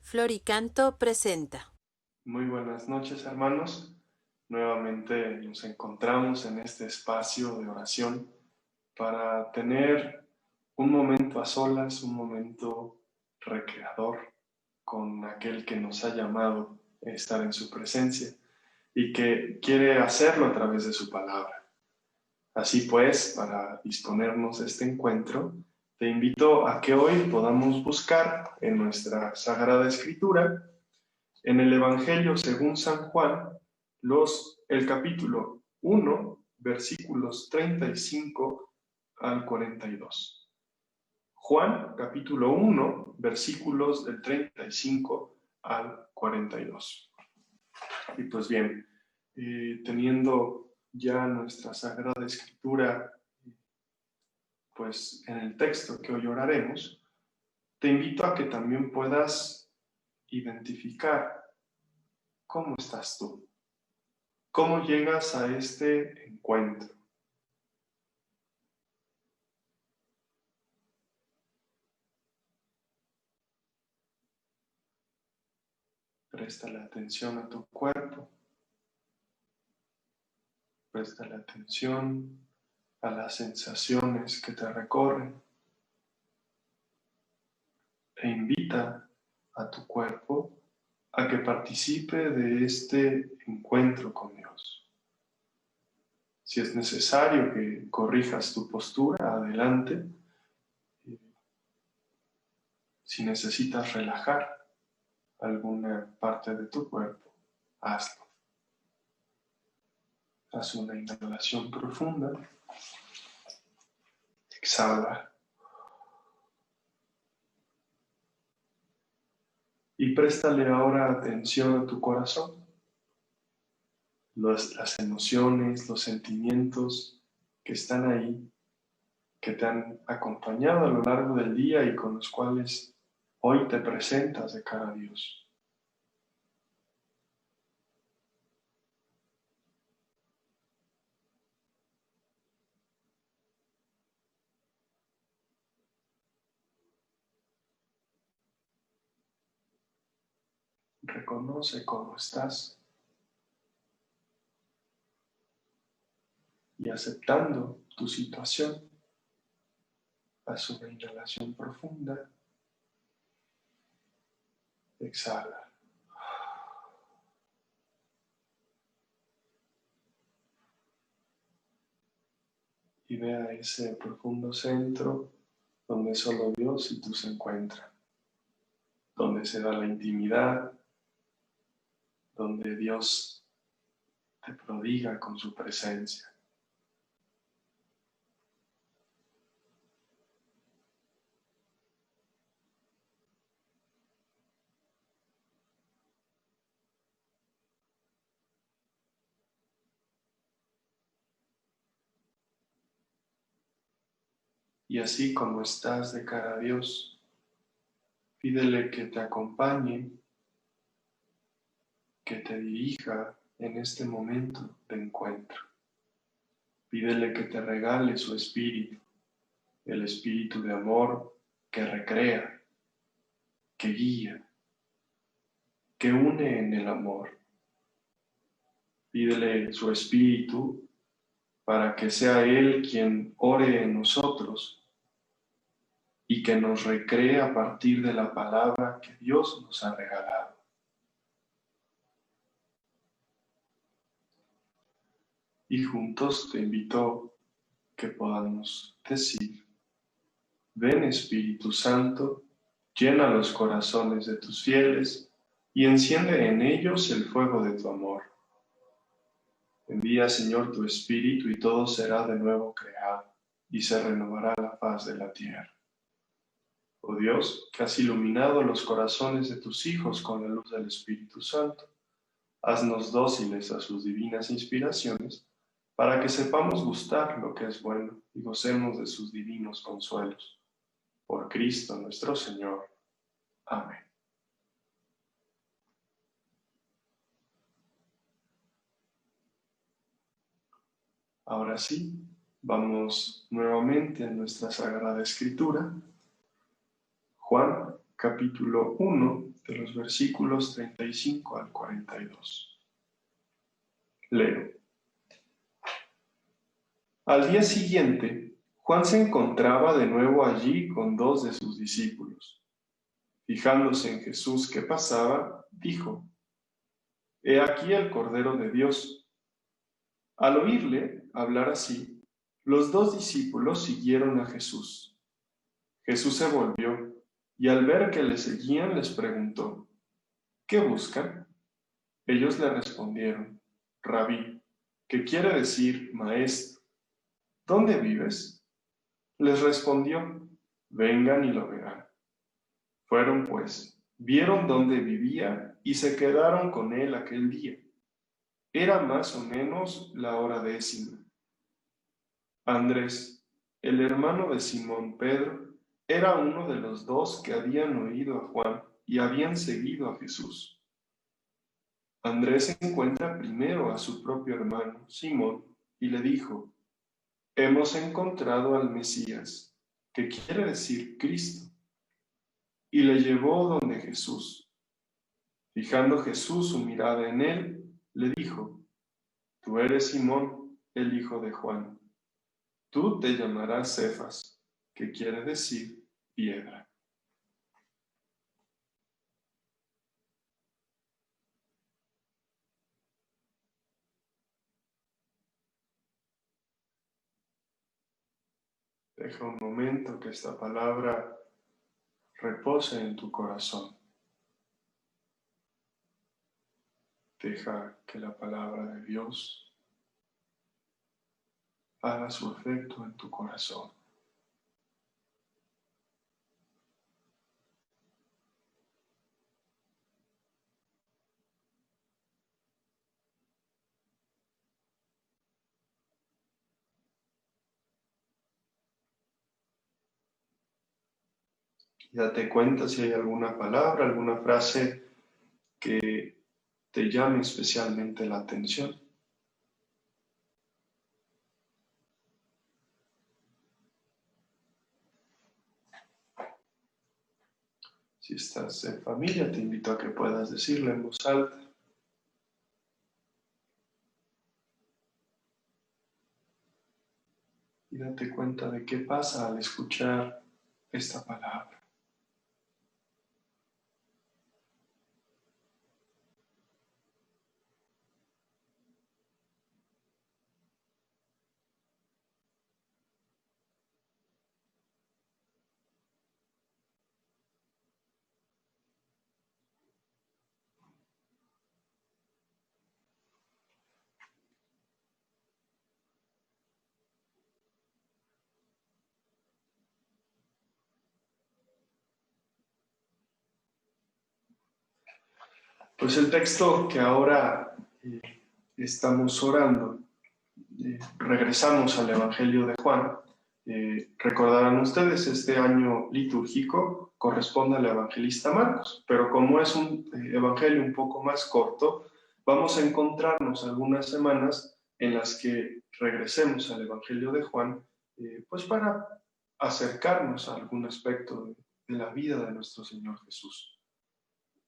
Floricanto presenta. Muy buenas noches, hermanos. Nuevamente nos encontramos en este espacio de oración para tener un momento a solas, un momento recreador con aquel que nos ha llamado a estar en su presencia y que quiere hacerlo a través de su palabra. Así pues, para disponernos a este encuentro, te invito a que hoy podamos buscar en nuestra Sagrada Escritura, en el Evangelio según San Juan, el capítulo 1, versículos 35 al 42. Juan, capítulo 1, versículos del 35 al 42. Y pues bien, teniendo ya nuestra Sagrada Escritura pues en el texto que hoy oraremos, te invito a que también puedas identificar cómo estás tú. ¿Cómo llegas a este encuentro? Préstale atención a tu cuerpo. Préstale atención a las sensaciones que te recorren. E invita a tu cuerpo a que participe de este encuentro con Dios. Si es necesario que corrijas tu postura, adelante. Si necesitas relajar alguna parte de tu cuerpo, hazlo. Haz una inhalación profunda. Exhala. Y préstale ahora atención a tu corazón. Las emociones, los sentimientos que están ahí, que te han acompañado a lo largo del día y con los cuales hoy te presentas de cara a Dios. Reconoce cómo estás y aceptando tu situación, haz una inhalación profunda. Exhala. Y ve a ese profundo centro donde solo Dios y tú se encuentran, donde se da la intimidad, donde Dios te prodiga con su presencia. Y así como estás de cara a Dios, pídele que te acompañe, que te dirija en este momento de encuentro. Pídele que te regale su espíritu, el espíritu de amor que recrea, que guía, que une en el amor. Pídele su espíritu para que sea Él quien ore en nosotros y que nos recree a partir de la palabra que Dios nos ha regalado. Y juntos te invito que podamos decir: ven Espíritu Santo, llena los corazones de tus fieles y enciende en ellos el fuego de tu amor. Envía, Señor, tu Espíritu y todo será de nuevo creado y se renovará la faz de la tierra. Oh Dios, que has iluminado los corazones de tus hijos con la luz del Espíritu Santo, haznos dóciles a sus divinas inspiraciones, para que sepamos gustar lo que es bueno y gocemos de sus divinos consuelos. Por Cristo nuestro Señor. Amén. Ahora sí, vamos nuevamente a nuestra Sagrada Escritura. Juan, capítulo 1, de los versículos 35 al 42. Leo. Al día siguiente, Juan se encontraba de nuevo allí con 2 de sus discípulos. Fijándose en Jesús que pasaba, dijo: «He aquí el Cordero de Dios». Al oírle hablar así, los 2 discípulos siguieron a Jesús. Jesús se volvió y al ver que le seguían les preguntó: «¿Qué buscan?». Ellos le respondieron: «Rabí», que quiere decir maestro, «¿dónde vives?». Les respondió: «Vengan y lo verán». Fueron pues, vieron dónde vivía y se quedaron con él aquel día. Era más o menos la hora 10:00. Andrés, el hermano de Simón Pedro, era uno de los 2 que habían oído a Juan y habían seguido a Jesús. Andrés encuentra primero a su propio hermano, Simón, y le dijo: «Hemos encontrado al Mesías», que quiere decir Cristo, y le llevó donde Jesús. Fijando Jesús su mirada en él, le dijo: «Tú eres Simón, el hijo de Juan. Tú te llamarás Cefas», que quiere decir piedra. Deja un momento que esta palabra repose en tu corazón. Deja que la palabra de Dios haga su efecto en tu corazón. Y date cuenta si hay alguna palabra, alguna frase que te llame especialmente la atención. Si estás en familia, te invito a que puedas decirla en voz alta. Y date cuenta de qué pasa al escuchar esta palabra. Pues el texto que ahora estamos orando, regresamos al Evangelio de Juan. Recordarán ustedes, este año litúrgico corresponde al evangelista Marcos, pero como es un evangelio un poco más corto, vamos a encontrarnos algunas semanas en las que regresemos al Evangelio de Juan, pues para acercarnos a algún aspecto de la vida de nuestro Señor Jesús.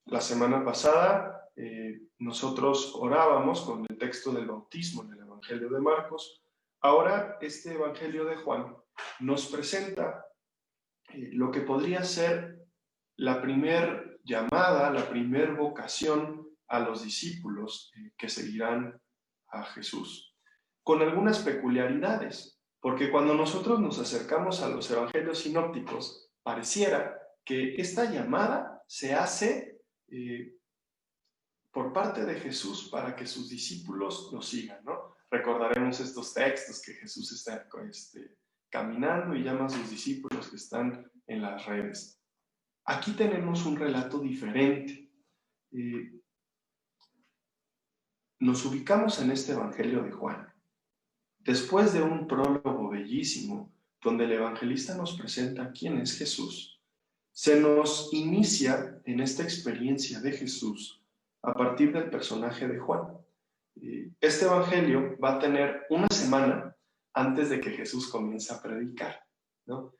La semana pasada nosotros orábamos con el texto del bautismo en el Evangelio de Marcos. Ahora este Evangelio de Juan nos presenta lo que podría ser la primer llamada, la primer vocación a los discípulos que seguirán a Jesús, con algunas peculiaridades, porque cuando nosotros nos acercamos a los evangelios sinópticos, pareciera que esta llamada se hace por parte de Jesús para que sus discípulos lo sigan, ¿no? Recordaremos estos textos que Jesús está caminando y llama a sus discípulos que están en las redes. Aquí tenemos un relato diferente. Nos ubicamos en este Evangelio de Juan. Después de un prólogo bellísimo, donde el evangelista nos presenta quién es Jesús, se nos inicia en esta experiencia de Jesús a partir del personaje de Juan. Este evangelio va a tener una semana antes de que Jesús comience a predicar, ¿no?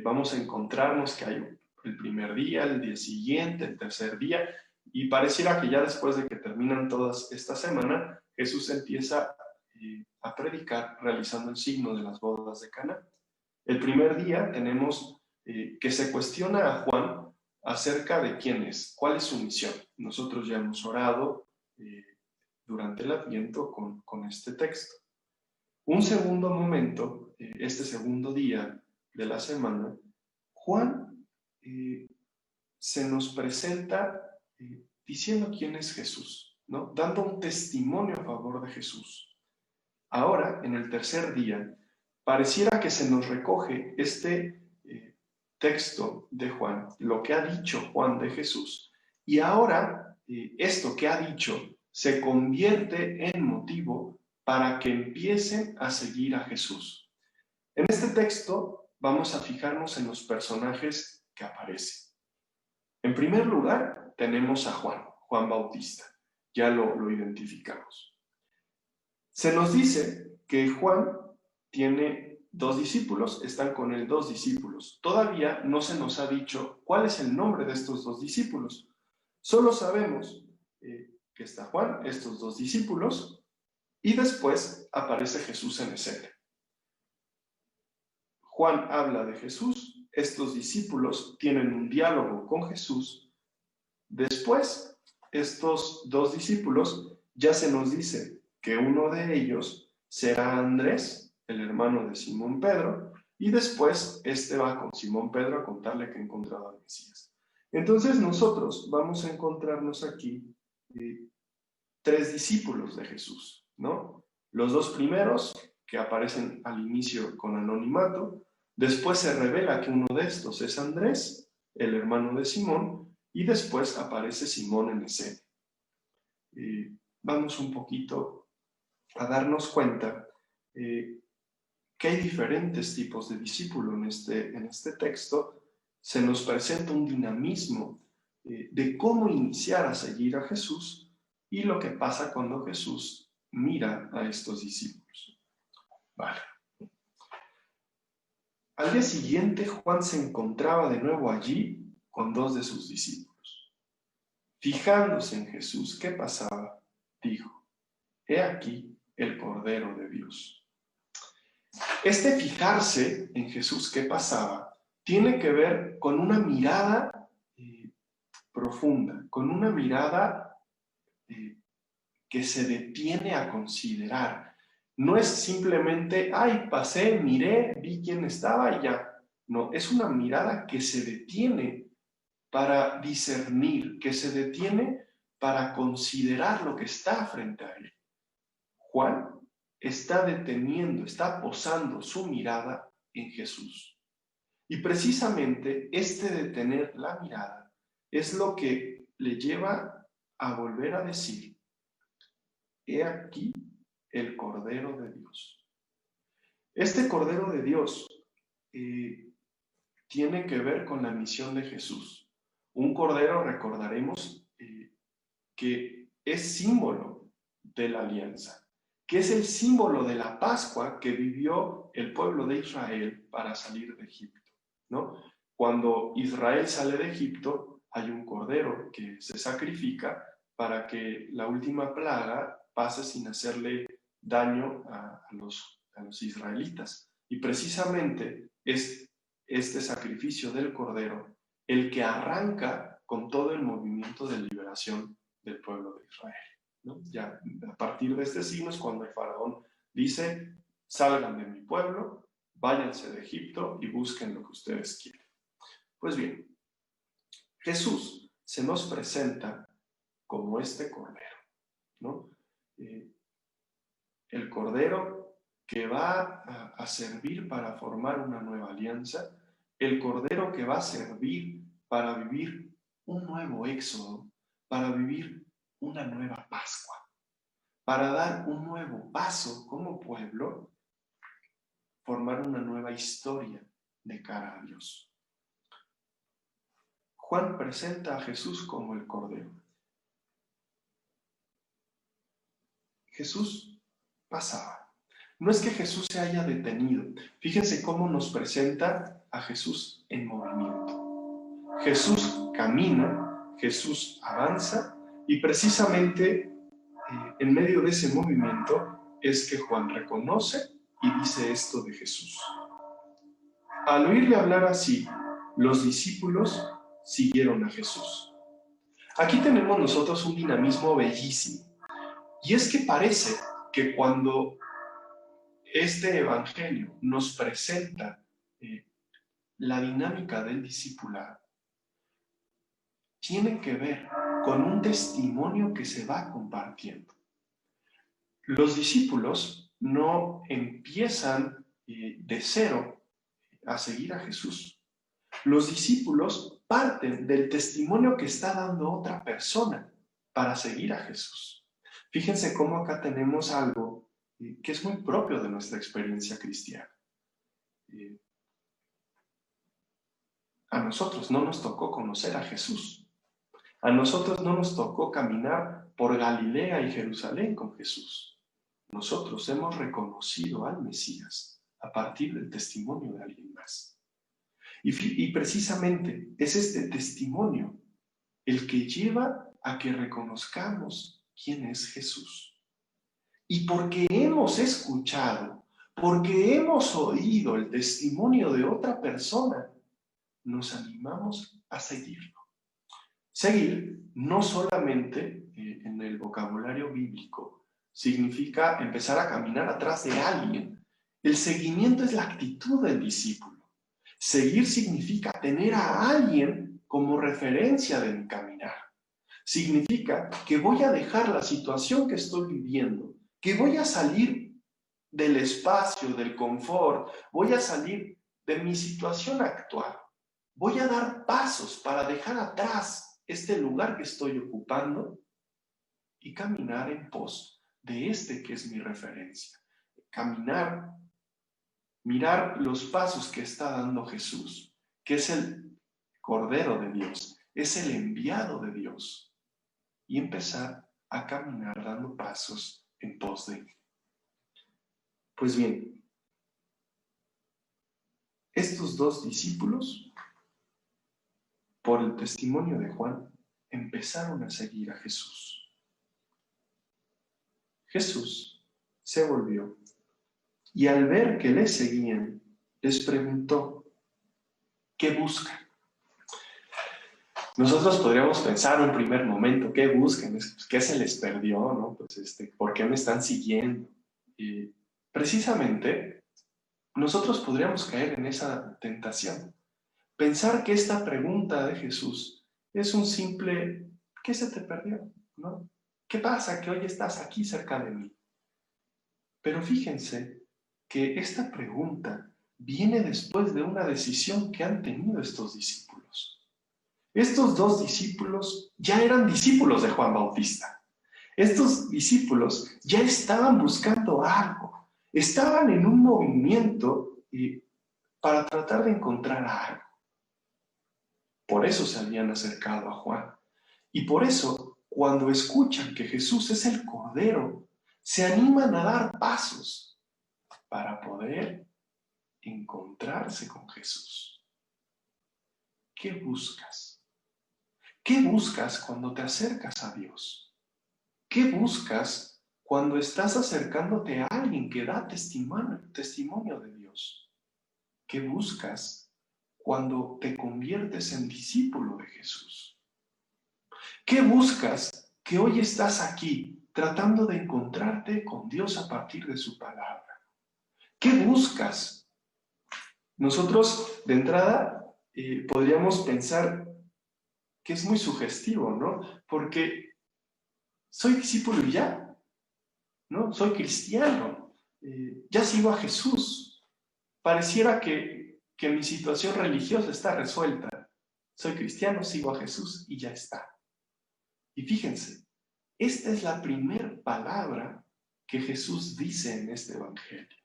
Vamos a encontrarnos que hay el primer día, el día siguiente, el tercer día, y pareciera que ya después de que terminan todas esta semana, Jesús empieza a predicar realizando el signo de las bodas de Caná. El primer día tenemos que se cuestiona a Juan acerca de quién es, cuál es su misión. Nosotros ya hemos orado durante el Adviento con este texto. Un segundo momento, este segundo día de la semana, Juan se nos presenta diciendo quién es Jesús, ¿no? Dando un testimonio a favor de Jesús. Ahora, en el tercer día, pareciera que se nos recoge este texto de Juan, lo que ha dicho Juan de Jesús, y ahora esto que ha dicho se convierte en motivo para que empiecen a seguir a Jesús. En este texto vamos a fijarnos en los personajes que aparecen. En primer lugar, tenemos a Juan Bautista. Ya lo identificamos. Se nos dice que Juan tiene 2 discípulos, están con él 2 discípulos. Todavía no se nos ha dicho cuál es el nombre de estos 2 discípulos. Solo sabemos que está Juan, estos 2 discípulos, y después aparece Jesús en escena. Juan habla de Jesús, estos discípulos tienen un diálogo con Jesús. Después, estos 2 discípulos ya se nos dice que uno de ellos será Andrés, el hermano de Simón Pedro, y después este va con Simón Pedro a contarle que ha encontrado al Mesías. Entonces nosotros vamos a encontrarnos aquí 3 discípulos de Jesús, ¿no? Los 2 primeros, que aparecen al inicio con anonimato, después se revela que uno de estos es Andrés, el hermano de Simón, y después aparece Simón en escena. Vamos un poquito a darnos cuenta que hay diferentes tipos de discípulo en este texto. Se nos presenta un dinamismo de cómo iniciar a seguir a Jesús y lo que pasa cuando Jesús mira a estos discípulos. Vale. Al día siguiente, Juan se encontraba de nuevo allí con 2 de sus discípulos. Fijándose en Jesús, ¿qué pasaba? Dijo: he aquí el Cordero de Dios. Este fijarse en Jesús, ¿qué pasaba? Tiene que ver con una mirada profunda, con una mirada que se detiene a considerar. No es simplemente, ay, pasé, miré, vi quién estaba y ya. No, es una mirada que se detiene para discernir, que se detiene para considerar lo que está frente a él. Juan está deteniendo, está posando su mirada en Jesús. Y precisamente este detener la mirada es lo que le lleva a volver a decir: he aquí el Cordero de Dios. Este Cordero de Dios tiene que ver con la misión de Jesús. Un cordero, recordaremos, que es símbolo de la alianza, que es el símbolo de la Pascua que vivió el pueblo de Israel para salir de Egipto, ¿no? Cuando Israel sale de Egipto, hay un cordero que se sacrifica para que la última plaga pase sin hacerle daño a los israelitas. Y precisamente es este sacrificio del cordero el que arranca con todo el movimiento de liberación del pueblo de Israel, ¿no? Ya a partir de este signo es cuando el faraón dice: salgan de mi pueblo, váyanse de Egipto y busquen lo que ustedes quieren. Pues bien, Jesús se nos presenta como este cordero, ¿no? El cordero que va a servir para formar una nueva alianza, el cordero que va a servir para vivir un nuevo éxodo, para vivir una nueva Pascua, para dar un nuevo paso como pueblo, formar una nueva historia de cara a Dios. Juan presenta a Jesús como el Cordero. Jesús pasaba. No es que Jesús se haya detenido. Fíjense cómo nos presenta a Jesús en movimiento. Jesús camina, Jesús avanza y precisamente en medio de ese movimiento es que Juan reconoce y dice esto de Jesús. Al oírle hablar así, los discípulos siguieron a Jesús. Aquí tenemos nosotros un dinamismo bellísimo. Y es que parece que cuando este evangelio nos presenta la dinámica del discipulado, tiene que ver con un testimonio que se va compartiendo. Los discípulos no empiezan de cero a seguir a Jesús. Los discípulos parten del testimonio que está dando otra persona para seguir a Jesús. Fíjense cómo acá tenemos algo que es muy propio de nuestra experiencia cristiana. A nosotros no nos tocó conocer a Jesús. A nosotros no nos tocó caminar por Galilea y Jerusalén con Jesús. Nosotros hemos reconocido al Mesías a partir del testimonio de alguien más. Y precisamente es este testimonio el que lleva a que reconozcamos quién es Jesús. Y porque hemos escuchado, porque hemos oído el testimonio de otra persona, nos animamos a seguirlo. Seguir no solamente en el vocabulario bíblico significa empezar a caminar atrás de alguien. El seguimiento es la actitud del discípulo. Seguir significa tener a alguien como referencia de mi caminar. Significa que voy a dejar la situación que estoy viviendo, que voy a salir del espacio, del confort, voy a salir de mi situación actual. Voy a dar pasos para dejar atrás este lugar que estoy ocupando y caminar en pos de este que es mi referencia. Caminar, mirar los pasos que está dando Jesús, que es el Cordero de Dios, es el enviado de Dios, y empezar a caminar dando pasos en pos de él. Pues bien, estos dos discípulos, por el testimonio de Juan, empezaron a seguir a Jesús. Jesús se volvió y al ver que le seguían, les preguntó, ¿qué buscan? Nosotros podríamos pensar en un primer momento, ¿qué buscan? ¿Qué se les perdió? ¿No? Pues ¿por qué me están siguiendo? Y precisamente, nosotros podríamos caer en esa tentación. Pensar que esta pregunta de Jesús es un simple, ¿qué se te perdió? ¿No? ¿Qué pasa que hoy estás aquí cerca de mí? Pero fíjense que esta pregunta viene después de una decisión que han tenido estos discípulos. Estos dos discípulos ya eran discípulos de Juan Bautista. Estos discípulos ya estaban buscando algo, estaban en un movimiento para tratar de encontrar algo. Por eso se habían acercado a Juan. Y por eso, cuando escuchan que Jesús es el Cordero, se animan a dar pasos para poder encontrarse con Jesús. ¿Qué buscas? ¿Qué buscas cuando te acercas a Dios? ¿Qué buscas cuando estás acercándote a alguien que da testimonio de Dios? ¿Qué buscas cuando te conviertes en discípulo de Jesús? ¿Qué buscas que hoy estás aquí tratando de encontrarte con Dios a partir de su palabra? ¿Qué buscas? Nosotros, de entrada, podríamos pensar que es muy sugestivo, ¿no? Porque soy discípulo y ya, ¿no? Soy cristiano, ya sigo a Jesús. Pareciera que mi situación religiosa está resuelta. Soy cristiano, sigo a Jesús y ya está. Y fíjense, esta es la primera palabra que Jesús dice en este evangelio.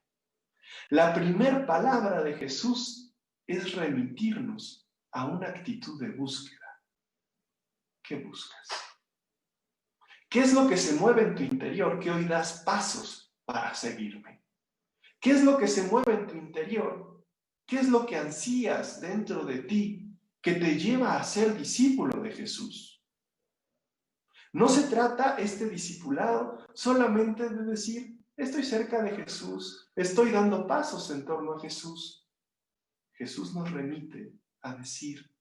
La primera palabra de Jesús es remitirnos a una actitud de búsqueda. ¿Qué buscas? ¿Qué es lo que se mueve en tu interior que hoy das pasos para seguirme? ¿Qué es lo que se mueve en tu interior? ¿Qué es lo que ansías dentro de ti que te lleva a ser discípulo de Jesús. No se trata este discipulado solamente de decir, estoy cerca de Jesús, estoy dando pasos en torno a Jesús. Jesús nos remite a decir,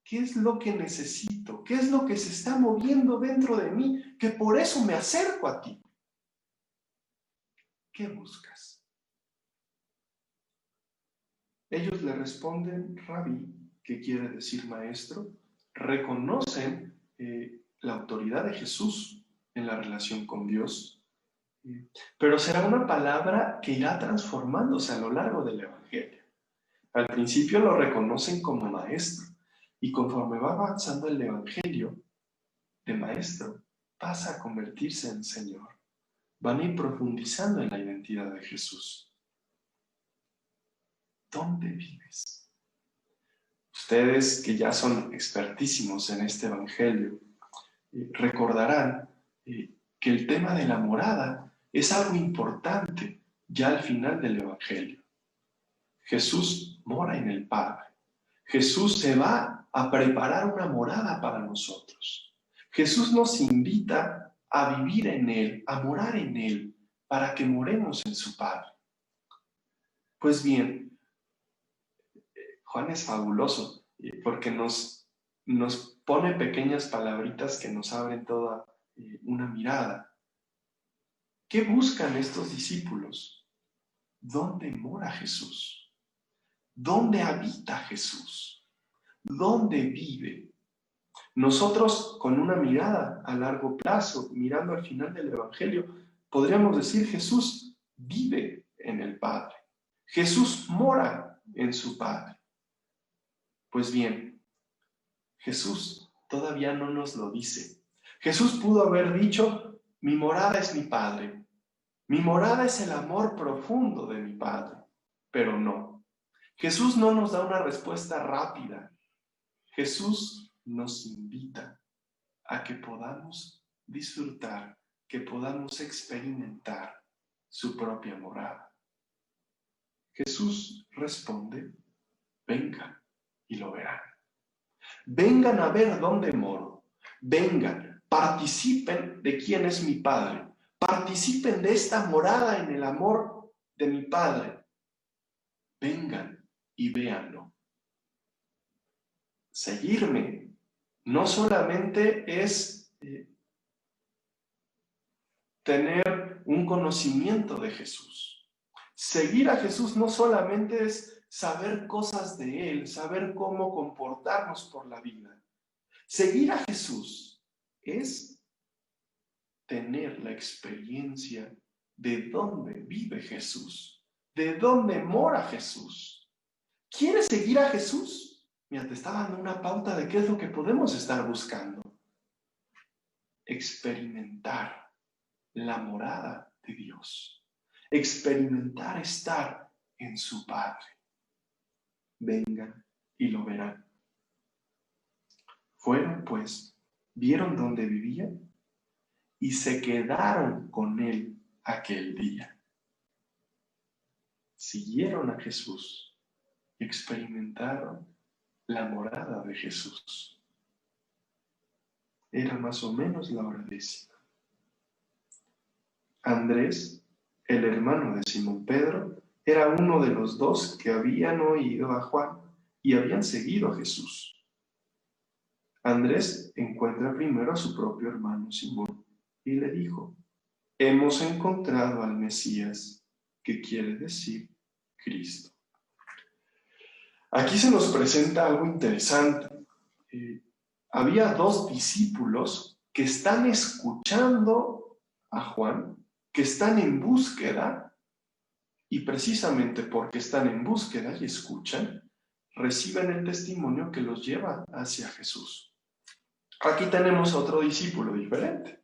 ¿qué es lo que necesito? ¿Qué es lo que se está moviendo dentro de mí? Que por eso me acerco a ti. ¿Qué buscas? Ellos le responden, Rabí, que quiere decir maestro, reconocen la autoridad de Jesús en la relación con Dios, pero será una palabra que irá transformándose a lo largo del Evangelio. Al principio lo reconocen como maestro, y conforme va avanzando el Evangelio, de maestro pasa a convertirse en Señor. Van a ir profundizando en la identidad de Jesús. ¿Dónde vives? Ustedes que ya son expertísimos en este Evangelio, recordarán que el tema de la morada es algo importante ya al final del Evangelio. Jesús mora en el Padre. Jesús se va a preparar una morada para nosotros. Jesús nos invita a vivir en Él, a morar en Él, para que moremos en su Padre. Pues bien, Juan es fabuloso porque nos pone pequeñas palabritas que nos abren toda una mirada. ¿Qué buscan estos discípulos? ¿Dónde mora Jesús? ¿Dónde habita Jesús? ¿Dónde vive? Nosotros, con una mirada a largo plazo, mirando al final del Evangelio, podríamos decir, Jesús vive en el Padre. Jesús mora en su Padre. Pues bien, Jesús todavía no nos lo dice. Jesús pudo haber dicho, mi morada es mi Padre. Mi morada es el amor profundo de mi Padre. Pero no. Jesús no nos da una respuesta rápida. Jesús nos invita a que podamos disfrutar, que podamos experimentar su propia morada. Jesús responde, vengan y lo verán. Vengan a ver dónde moro. Vengan, participen de quién es mi Padre. Participen de esta morada en el amor de mi Padre. Vengan y véanlo. Seguirme no solamente es tener un conocimiento de Jesús. Seguir a Jesús no solamente es saber cosas de Él, saber cómo comportarnos por la vida. Seguir a Jesús es tener la experiencia de dónde vive Jesús, de dónde mora Jesús. ¿Quieres seguir a Jesús? Mira, te está dando una pauta de qué es lo que podemos estar buscando. Experimentar la morada de Dios. Experimentar estar en su Padre. Vengan y lo verán. Fueron, pues, vieron dónde vivía y se quedaron con él aquel día. Siguieron a Jesús, experimentaron la morada de Jesús. Era más o menos la hora décima. Andrés, el hermano de Simón Pedro, era uno de los dos que habían oído a Juan y habían seguido a Jesús. Andrés encuentra primero a su propio hermano Simón y le dijo, hemos encontrado al Mesías, que quiere decir Cristo. Aquí se nos presenta algo interesante. Había dos discípulos que están escuchando a Juan, que están en búsqueda, y precisamente porque están en búsqueda y escuchan, reciben el testimonio que los lleva hacia Jesús. Aquí tenemos otro discípulo diferente,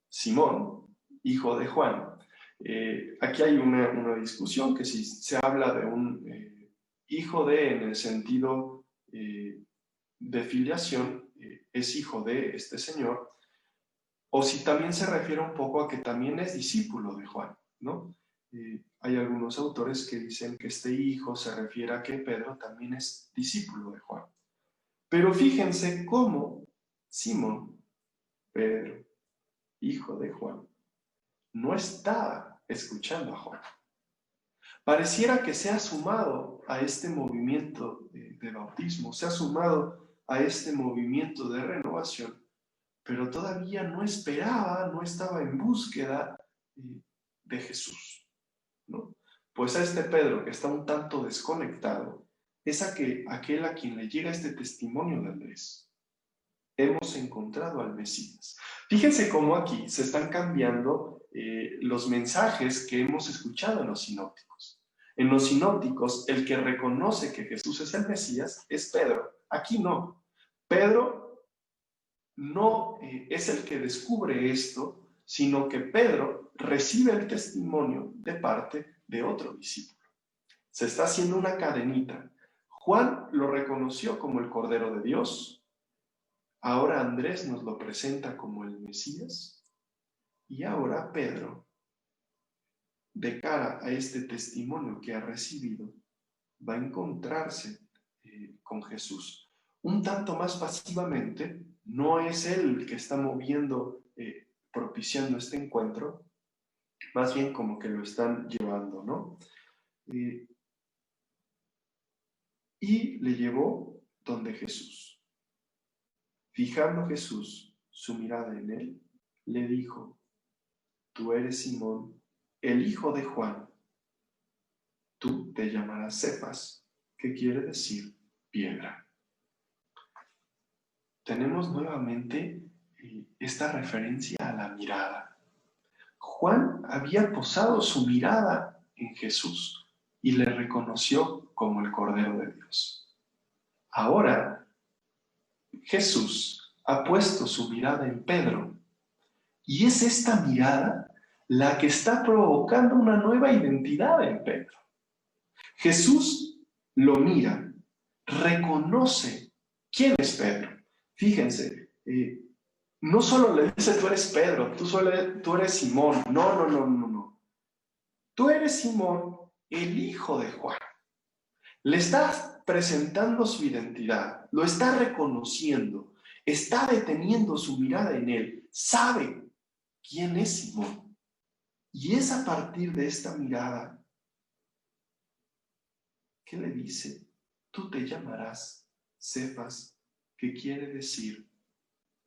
Simón, hijo de Juan. Aquí hay una discusión que si se habla de un hijo de, en el sentido de filiación, es hijo de este señor, o si también se refiere un poco a que también es discípulo de Juan, ¿no? Hay algunos autores que dicen que este hijo se refiere a que Pedro también es discípulo de Juan. Pero fíjense cómo Simón, Pedro, hijo de Juan, no estaba escuchando a Juan. Pareciera que se ha sumado a este movimiento de bautismo, se ha sumado a este movimiento de renovación, pero todavía no esperaba, no estaba en búsqueda de Jesús, ¿no? Pues a este Pedro, que está un tanto desconectado, es aquel a quien le llega este testimonio de Andrés. Hemos encontrado al Mesías. Fíjense cómo aquí se están cambiando los mensajes que hemos escuchado en los sinópticos. En los sinópticos, el que reconoce que Jesús es el Mesías es Pedro. Aquí no. Pedro no es el que descubre esto, sino que Pedro recibe el testimonio de parte de otro discípulo. Se está haciendo una cadenita. Juan lo reconoció como el Cordero de Dios. Ahora Andrés nos lo presenta como el Mesías. Y ahora Pedro, de cara a este testimonio que ha recibido, va a encontrarse con Jesús. Un tanto más pasivamente, no es él el que está moviendo, propiciando este encuentro, más bien como que lo están llevando, ¿no? Y le llevó donde Jesús. Fijando Jesús su mirada en él, le dijo: tú eres Simón, el hijo de Juan. Tú te llamarás Cefas, que quiere decir piedra. Tenemos nuevamente esta referencia a la mirada. Juan había posado su mirada en Jesús y le reconoció como el Cordero de Dios. Ahora, Jesús ha puesto su mirada en Pedro y es esta mirada la que está provocando una nueva identidad en Pedro. Jesús lo mira, reconoce quién es Pedro. Fíjense, no solo le dice tú eres Pedro, tú eres Simón. No. Tú eres Simón, el hijo de Juan. Le está presentando su identidad, lo está reconociendo, está deteniendo su mirada en él, sabe quién es Simón. Y es a partir de esta mirada que le dice: tú te llamarás Cefas, que quiere decir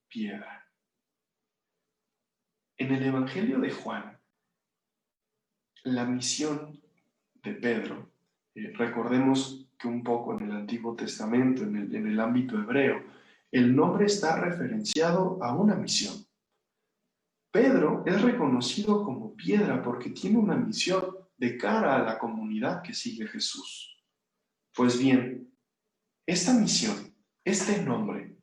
piedra. En el Evangelio de Juan, la misión de Pedro, recordemos que un poco en el Antiguo Testamento, en el ámbito hebreo, el nombre está referenciado a una misión. Pedro es reconocido como piedra porque tiene una misión de cara a la comunidad que sigue Jesús. Pues bien, esta misión, este nombre,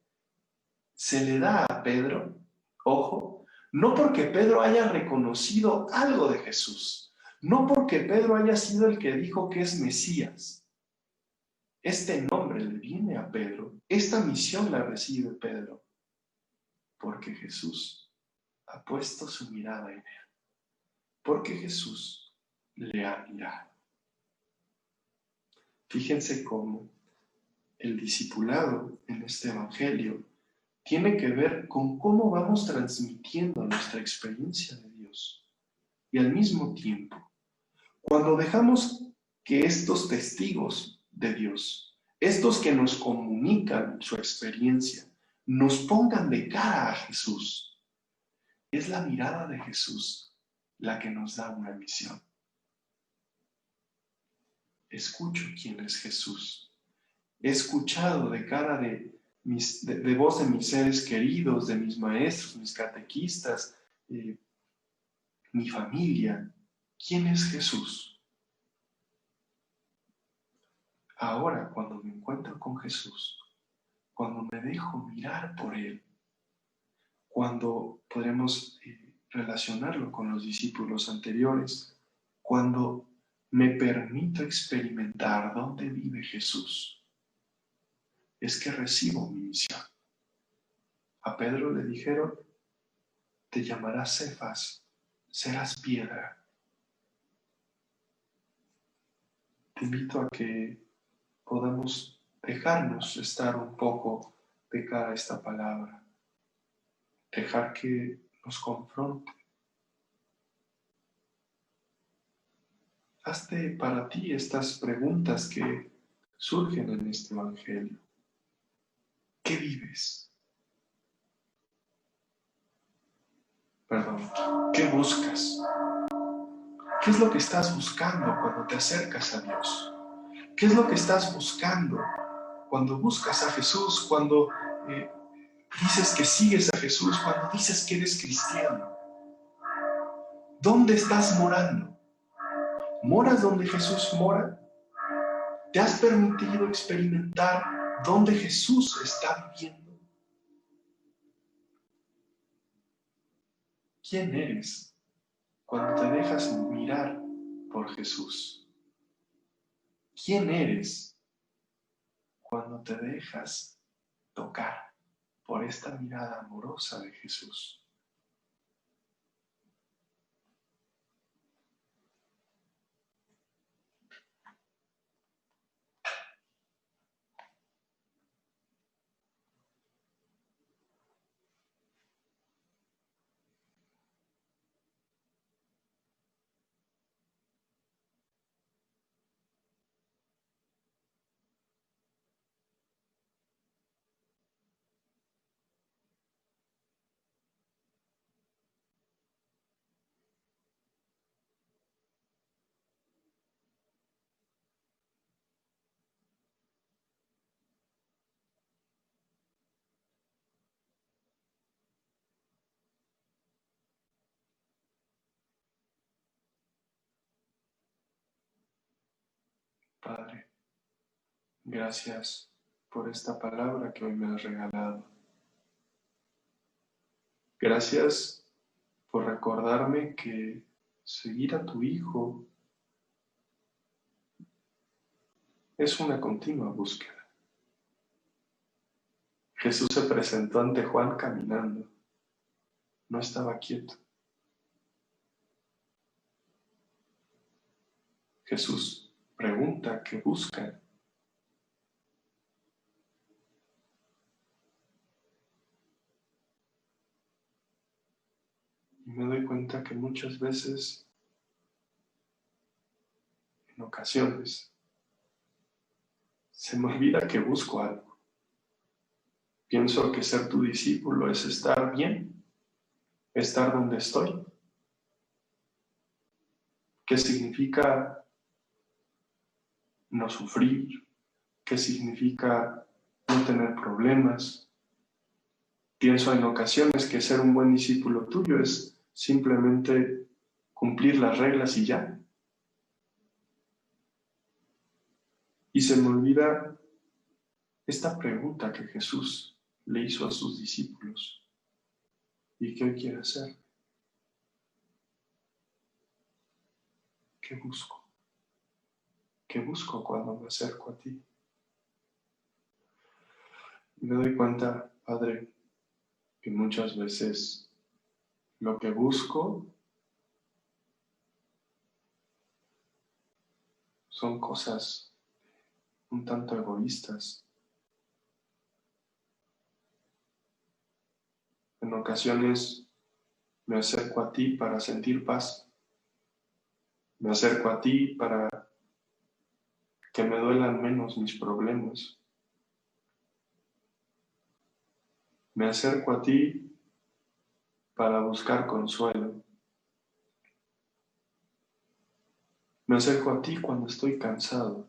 se le da a Pedro, ojo, no porque Pedro haya reconocido algo de Jesús, no porque Pedro haya sido el que dijo que es Mesías. Este nombre le viene a Pedro, esta misión la recibe Pedro, porque Jesús ha puesto su mirada en él, porque Jesús le ha mirado. Fíjense cómo el discipulado en este evangelio tiene que ver con cómo vamos transmitiendo nuestra experiencia de Dios. Y al mismo tiempo, cuando dejamos que estos testigos de Dios, estos que nos comunican su experiencia, nos pongan de cara a Jesús, es la mirada de Jesús la que nos da una misión. Escucho quién es Jesús. He escuchado de cara de voz de mis seres queridos, de mis maestros, mis catequistas, mi familia, quién es Jesús. Ahora, cuando me encuentro con Jesús, cuando me dejo mirar por Él, cuando podremos relacionarlo con los discípulos anteriores, cuando me permito experimentar dónde vive Jesús, es que recibo mi misión. A Pedro le dijeron: te llamarás Cefas, serás piedra. Te invito a que podamos dejarnos estar un poco de cara a esta palabra, dejar que nos confronte. Hazte para ti estas preguntas que surgen en este Evangelio. ¿Qué vives? Perdón, ¿qué buscas? ¿Qué es lo que estás buscando cuando te acercas a Dios? ¿Qué es lo que estás buscando cuando buscas a Jesús, cuando dices que sigues a Jesús, cuando dices que eres cristiano? ¿Dónde estás morando? ¿Moras donde Jesús mora? ¿Te has permitido experimentar dónde Jesús está viviendo? ¿Quién eres cuando te dejas mirar por Jesús? ¿Quién eres cuando te dejas tocar por esta mirada amorosa de Jesús? Padre, gracias por esta palabra que hoy me has regalado. Gracias por recordarme que seguir a tu Hijo es una continua búsqueda. Jesús se presentó ante Juan caminando, no estaba quieto. Jesús pregunta qué buscan. Y me doy cuenta que muchas veces, en ocasiones, se me olvida que busco algo. Pienso que ser tu discípulo es estar bien, estar donde estoy. ¿Qué significa no sufrir? ¿Qué significa no tener problemas? Pienso en ocasiones que ser un buen discípulo tuyo es simplemente cumplir las reglas y ya. Y se me olvida esta pregunta que Jesús le hizo a sus discípulos y que hoy quiere hacer. ¿Qué busco? ¿Qué busco cuando me acerco a ti? Y me doy cuenta, Padre, que muchas veces lo que busco son cosas un tanto egoístas. En ocasiones me acerco a ti para sentir paz. Me acerco a ti para que me duelan menos mis problemas. Me acerco a ti para buscar consuelo. Me acerco a ti cuando estoy cansado.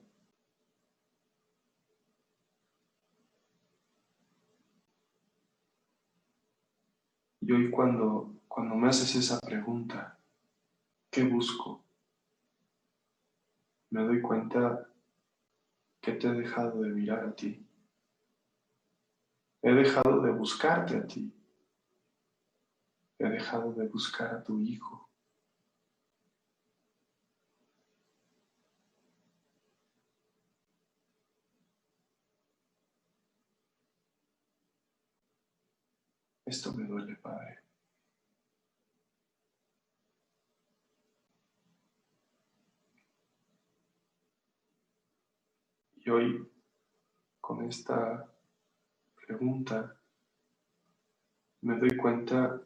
Y hoy cuando me haces esa pregunta, ¿qué busco? Me doy cuenta que te he dejado de mirar a ti. He dejado de buscarte a ti. He dejado de buscar a tu Hijo. Esto me duele, Padre. Y hoy, con esta pregunta me doy cuenta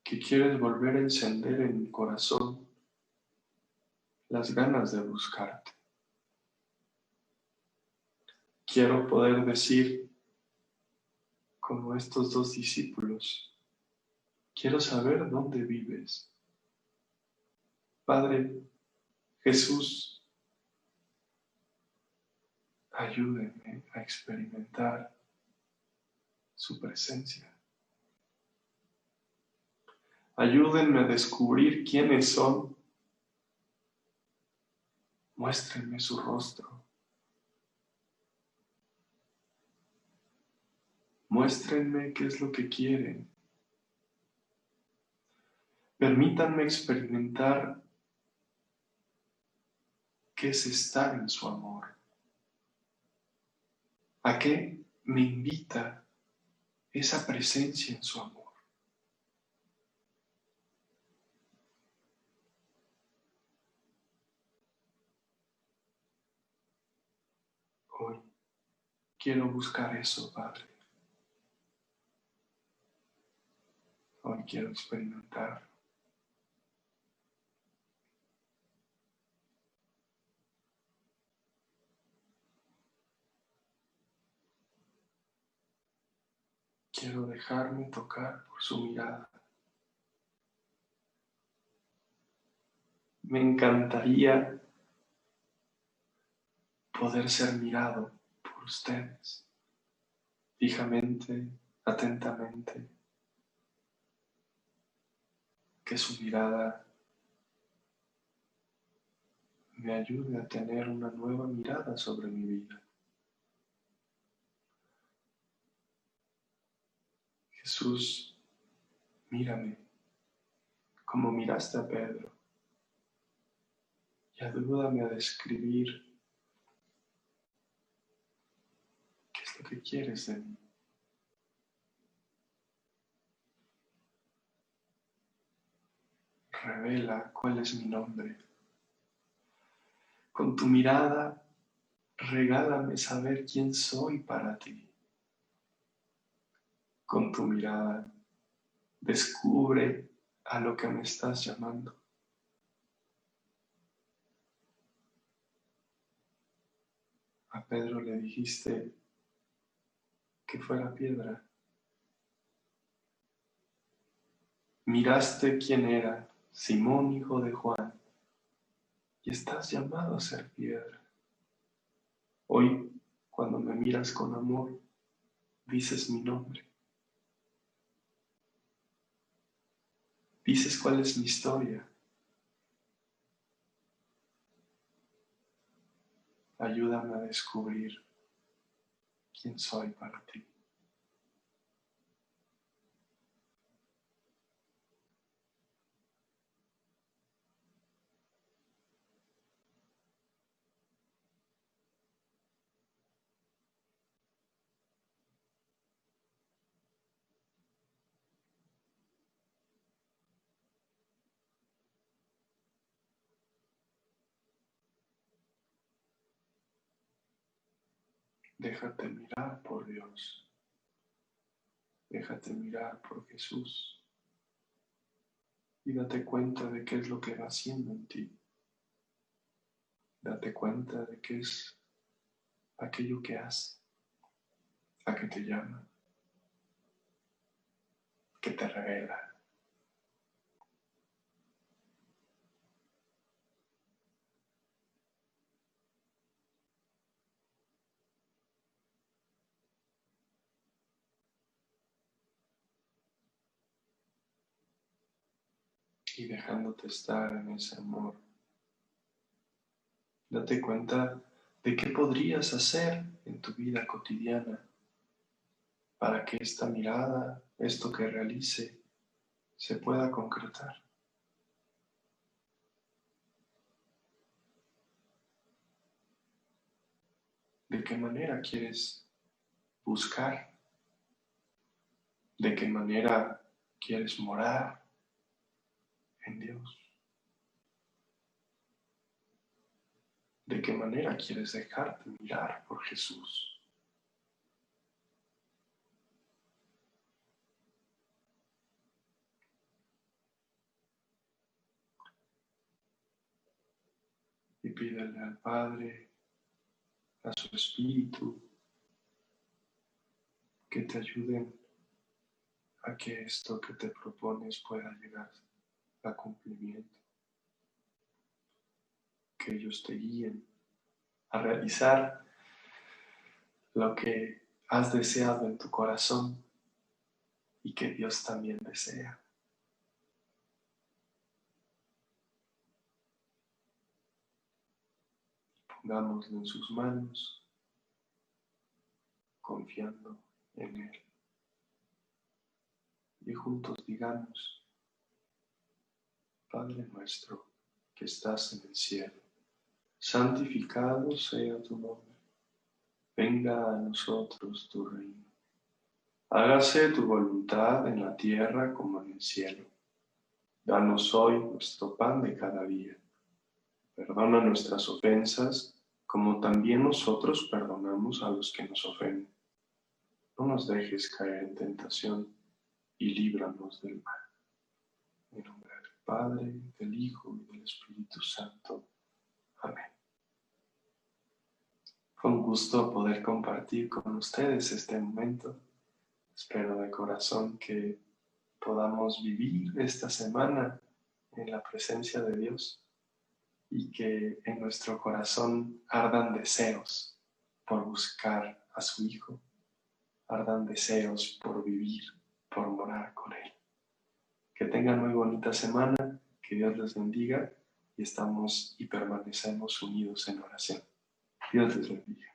que quieres volver a encender en mi corazón las ganas de buscarte. Quiero poder decir, como estos dos discípulos, quiero saber dónde vives. Padre Jesús, ayúdenme a experimentar su presencia. Ayúdenme a descubrir quiénes son. Muéstrenme su rostro. Muéstrenme qué es lo que quieren. Permítanme experimentar qué es estar en su amor. ¿A qué me invita esa presencia en su amor? Hoy quiero buscar eso, Padre. Hoy quiero experimentar. Quiero dejarme tocar por su mirada. Me encantaría poder ser mirado por ustedes, fijamente, atentamente, que su mirada me ayude a tener una nueva mirada sobre mi vida. Jesús, mírame como miraste a Pedro y ayúdame a describir qué es lo que quieres de mí. Revela cuál es mi nombre. Con tu mirada, regálame saber quién soy para ti. Con tu mirada, descubre a lo que me estás llamando. A Pedro le dijiste que fuera piedra. Miraste quién era, Simón, hijo de Juan, y estás llamado a ser piedra. Hoy, cuando me miras con amor, dices mi nombre. Dices cuál es mi historia. Ayúdame a descubrir quién soy para ti. Déjate mirar por Dios. Déjate mirar por Jesús. Y date cuenta de qué es lo que va haciendo en ti. Date cuenta de qué es aquello que hace, a qué te llama, que te revela. Y dejándote estar en ese amor, date cuenta de qué podrías hacer en tu vida cotidiana para que esta mirada, esto que realice, se pueda concretar. ¿De qué manera quieres buscar? ¿De qué manera quieres morar en Dios? ¿De qué manera quieres dejarte mirar por Jesús? Y pídele al Padre, a su Espíritu, que te ayuden a que esto que te propones pueda llegar a cumplimiento, que ellos te guíen a realizar lo que has deseado en tu corazón y que Dios también desea. Pongámoslo en sus manos, confiando en Él. Y juntos digamos: Padre nuestro que estás en el cielo, santificado sea tu nombre. Venga a nosotros tu reino. Hágase tu voluntad en la tierra como en el cielo. Danos hoy nuestro pan de cada día. Perdona nuestras ofensas, como también nosotros perdonamos a los que nos ofenden. No nos dejes caer en tentación y líbranos del mal. En nombre del Padre, del Hijo y del Espíritu Santo. Amén. Fue un gusto poder compartir con ustedes este momento. Espero de corazón que podamos vivir esta semana en la presencia de Dios y que en nuestro corazón ardan deseos por buscar a su Hijo, ardan deseos por vivir, por morar con Él. Que tengan muy bonita semana, que Dios les bendiga y estamos y permanecemos unidos en oración. Dios les bendiga.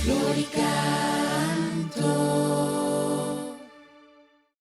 Florica.